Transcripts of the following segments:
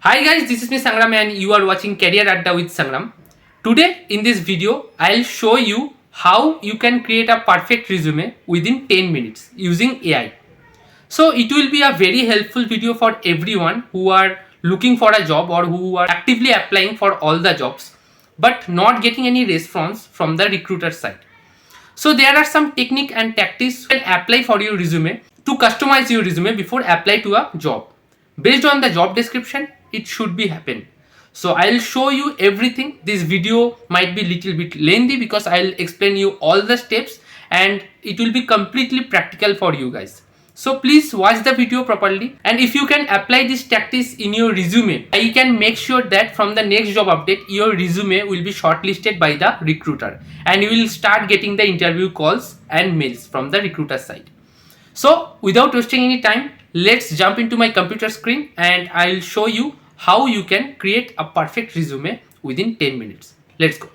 Hi guys, this is me Sangram and you are watching Career Adda with Sangram. Today in this video, I'll show you how you can create a perfect resume within 10 minutes using AI. So it will be a very helpful video for everyone who are looking for a job or who are actively applying for all the jobs but not getting any response from the recruiter side. So there are some technique and tactics you can apply for your resume to customize your resume before apply to a job. Based on the job description, it should be happen. So I'll show you everything. This video might be little bit lengthy because I'll explain you all the steps and it will be completely practical for you guys. So please watch the video properly, and if you can apply these tactics in your resume, I can make sure that from the next job update your resume will be shortlisted by the recruiter and you will start getting the interview calls and mails from the recruiter side. So without wasting any time, let's jump into my computer screen and I'll show you how you can create a perfect resume within 10 minutes. Let's go.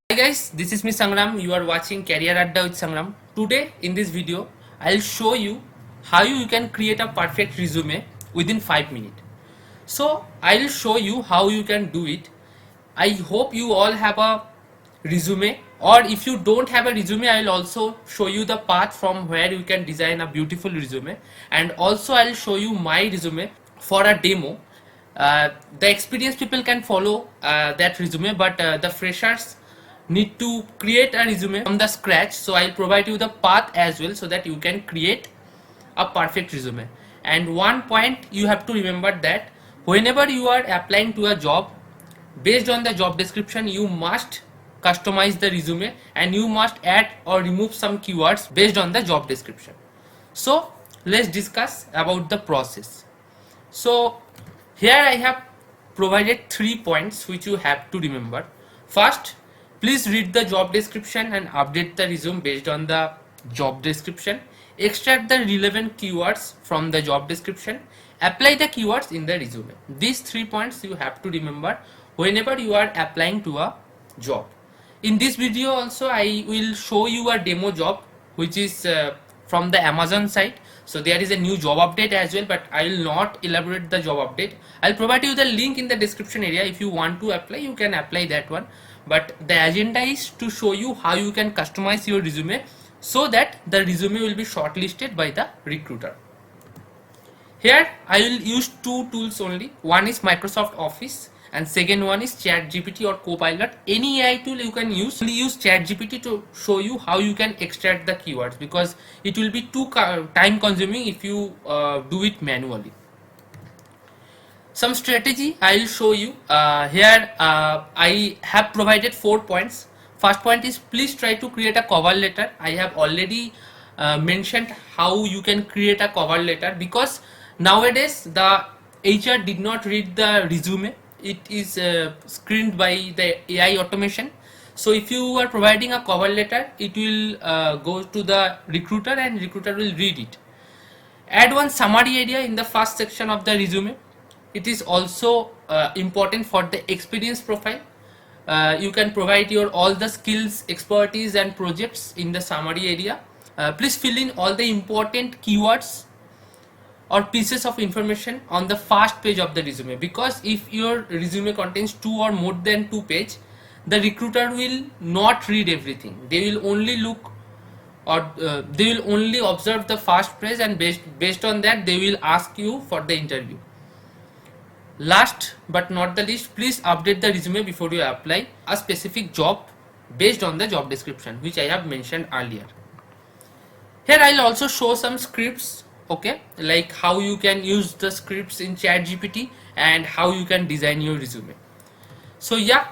Hi guys, this is me Sangram. You are watching Career Adda with Sangram. Today in this video, I'll show you how you can create a perfect resume within 5 minutes. So I'll show you how you can do it. I hope you all have a resume, or if you don't have a resume, I'll also show you the path from where you can design a beautiful resume, and also I'll show you my resume for a demo. The experienced people can follow that resume, but the freshers need to create a resume from the scratch. So I'll provide you the path as well so that you can create a perfect resume. And one point you have to remember, that whenever you are applying to a job, based on the job description, you must customize the resume and you must add or remove some keywords based on the job description. So let's discuss about the process. So here I have provided 3 points which you have to remember. First, please read the job description and update the resume based on the job description. Extract the relevant keywords from the job description. Apply the keywords in the resume. These 3 points you have to remember whenever you are applying to a job. In this video also I will show you a demo job which is from the Amazon site. So there is a new job update as well, but I will not elaborate the job update. I'll provide you the link in the description area. If you want to apply, you can apply that one. But the agenda is to show you how you can customize your resume so that the resume will be shortlisted by the recruiter. Here I will use 2 tools only. One is Microsoft Office and second one is ChatGPT or Copilot. Any AI tool you can use. Only use ChatGPT to show you how you can extract the keywords, because it will be too time consuming if you do it manually. Some strategy I will show you. Here I have provided 4 points. First point is, please try to create a cover letter. I have already mentioned how you can create a cover letter, because nowadays the HR did not read the resume. It is screened by the AI automation. So if you are providing a cover letter, it will go to the recruiter and recruiter will read it. Add one summary area in the first section of the resume. It is also important for the experience profile. You can provide your all the skills, expertise and projects in the summary area. Please fill in all the important keywords or pieces of information on the first page of the resume, because if your resume contains 2 or more than 2 pages, the recruiter will not read everything. They will only look, or they will only observe the first page, and based on that they will ask you for the interview. Last but not the least, please update the resume before you apply a specific job based on the job description, which I have mentioned earlier. Here I'll also show some scripts, okay, like how you can use the scripts in ChatGPT and how you can design your resume. So yeah,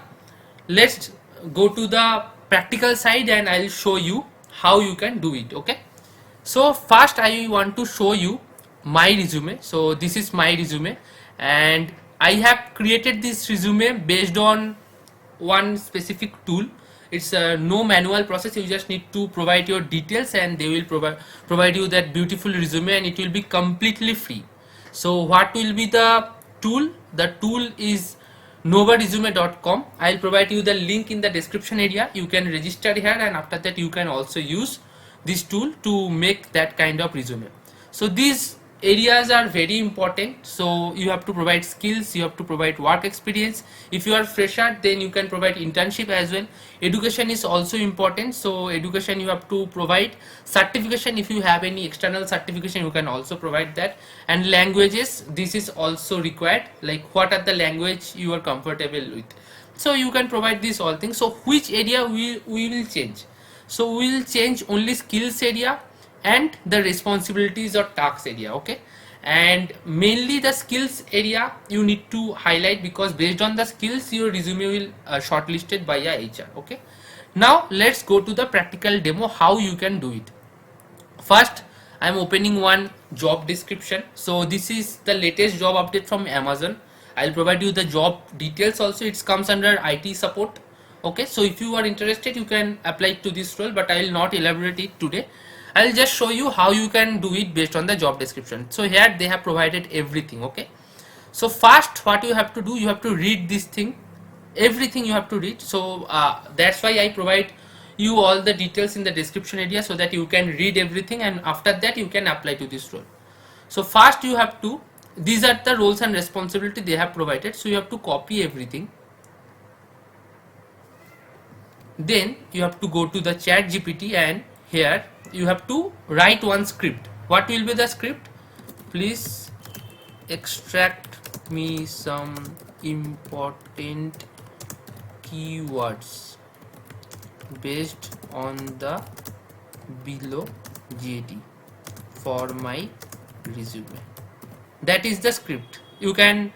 let's go to the practical side and I'll show you how you can do it. Okay, so first I want to show you my resume. So this is my resume and I have created this resume based on one specific tool. It's no manual process. You just need to provide your details and they will provide you that beautiful resume, and it will be completely free. So what will be the tool? The tool is novaresume.com. I'll provide you the link in the description area. You can register here, and after that you can also use this tool to make that kind of resume. So these areas are very important. So you have to provide skills, you have to provide work experience. If you are fresher, then you can provide internship as well. Education is also important. So education you have to provide. Certification, if you have any external certification, you can also provide that. And languages, this is also required, like what are the language you are comfortable with. So you can provide these all things. So which area we will change? So we will change only skills area and the responsibilities or tasks area. Okay, and mainly the skills area you need to highlight, because based on the skills your resume will shortlisted by your HR. Okay, now let's go to the practical demo how you can do it. First, I'm opening one job description. So this is the latest job update from Amazon. I'll provide you the job details also. It comes under IT support. Okay, so if you are interested, you can apply to this role, but I will not elaborate it today. I'll just show you how you can do it based on the job description. So here they have provided everything. Okay, so first what you have to do, you have to read this thing, everything you have to read. So that's why I provide you all the details in the description area, so that you can read everything, and after that you can apply to this role. So first you have to, these are the roles and responsibility they have provided, so you have to copy everything. Then you have to go to the chat GPT, and here you have to write one script. What will be the script? Please extract me some important keywords based on the below JD for my resume. That is the script. You can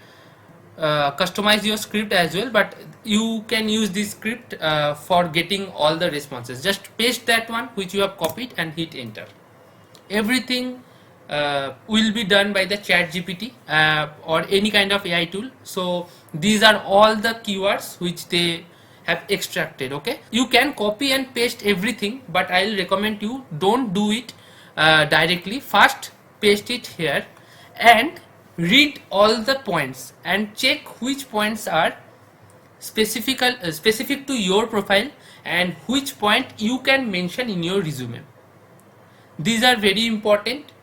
customize your script as well, but you can use this script for getting all the responses. Just paste that one which you have copied and hit enter. Everything will be done by the chat GPT or any kind of AI tool. So these are all the keywords which they have extracted. Okay, you can copy and paste everything, but I'll recommend you don't do it directly. First paste it here and read all the points and check which points are specific to your profile and which point you can mention in your resume. These are very important.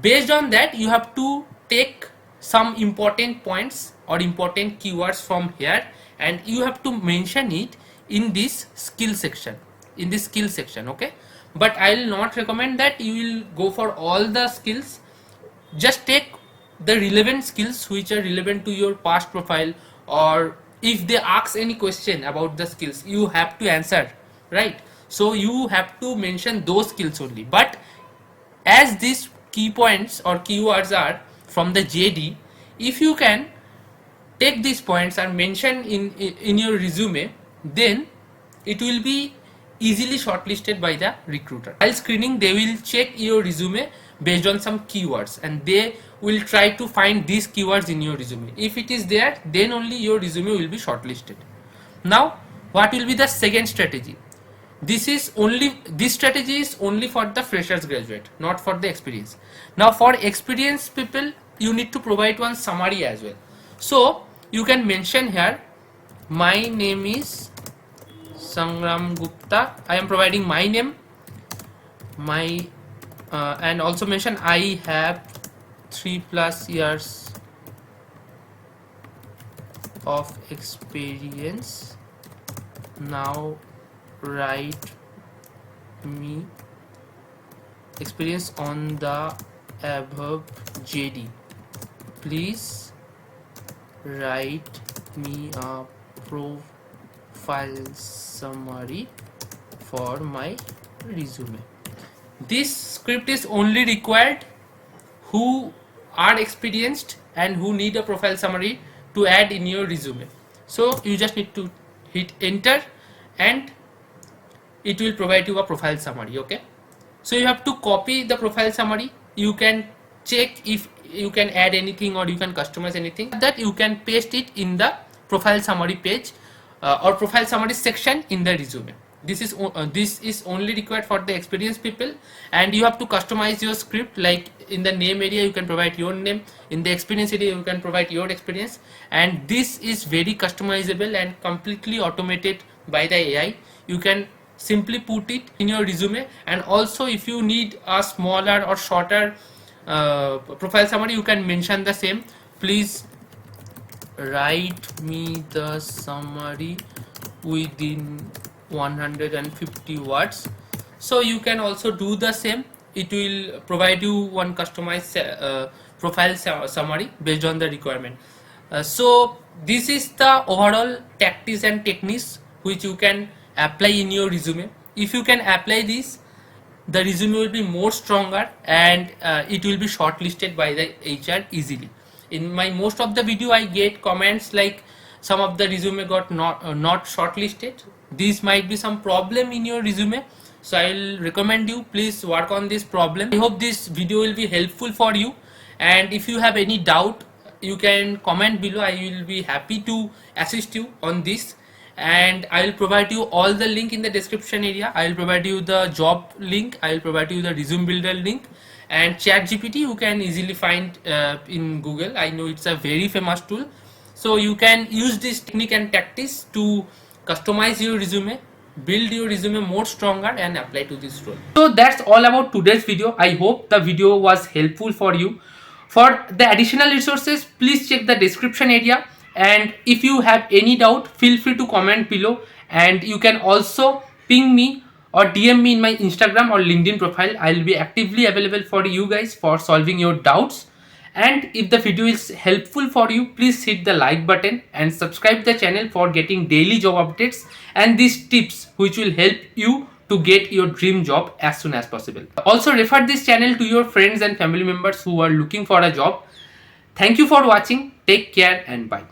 Based on that, you have to take some important points or important keywords from here, and you have to mention it in this skill section, okay, but I will not recommend that you will go for all the skills. Just take the relevant skills which are relevant to your past profile, or if they ask any question about the skills, you have to answer, right? So you have to mention those skills only. But as these key points or keywords are from the JD, if you can take these points and mention in your resume, then it will be easily shortlisted by the recruiter. While screening, they will check your resume based on some keywords, and they will try to find these keywords in your resume. If it is there, then only your resume will be shortlisted. Now what will be the second strategy? This strategy is only for the freshers graduate, not for the experience. Now for experienced people, you need to provide one summary as well. So you can mention here, my name is Sangram Gupta. I am providing my name, and also mention I have 3+ years of experience. Now write me experience on the above JD. Please write me a profile summary for my resume. This script is only required who are experienced and who need a profile summary to add in your resume. So you just need to hit enter and it will provide you a profile summary. Okay, so you have to copy the profile summary. You can check if you can add anything or you can customize anything, that you can paste it in the profile summary page or profile summary section in the resume. This is only required for the experienced people, and you have to customize your script. Like in the name area you can provide your name, in the experience area you can provide your experience, and this is very customizable and completely automated by the AI. You can simply put it in your resume, and also if you need a smaller or shorter profile summary, you can mention the same. Please write me the summary within 150 words. So you can also do the same. It will provide you one customized profile summary based on the requirement. So this is the overall tactics and techniques which you can apply in your resume. If you can apply this, the resume will be more stronger, and it will be shortlisted by the HR easily. In my most of the video, I get comments like some of the resume got not shortlisted. This might be some problem in your resume, so I'll recommend you please work on this problem. I hope this video will be helpful for you, and if you have any doubt, you can comment below. I will be happy to assist you on this, and I will provide you all the link in the description area. I will provide you the job link, I will provide you the resume builder link, and chat gpt you can easily find in Google. I know it's a very famous tool, so you can use this technique and tactics to customize your resume, build your resume more stronger, and apply to this role. So that's all about today's video. I hope the video was helpful for you. For the additional resources, please check the description area, and if you have any doubt, feel free to comment below, and you can also ping me or DM me in my Instagram or LinkedIn profile. I will be actively available for you guys for solving your doubts. And if the video is helpful for you, please hit the like button and subscribe the channel for getting daily job updates and these tips which will help you to get your dream job as soon as possible. Also refer this channel to your friends and family members who are looking for a job. Thank you for watching. Take care and bye.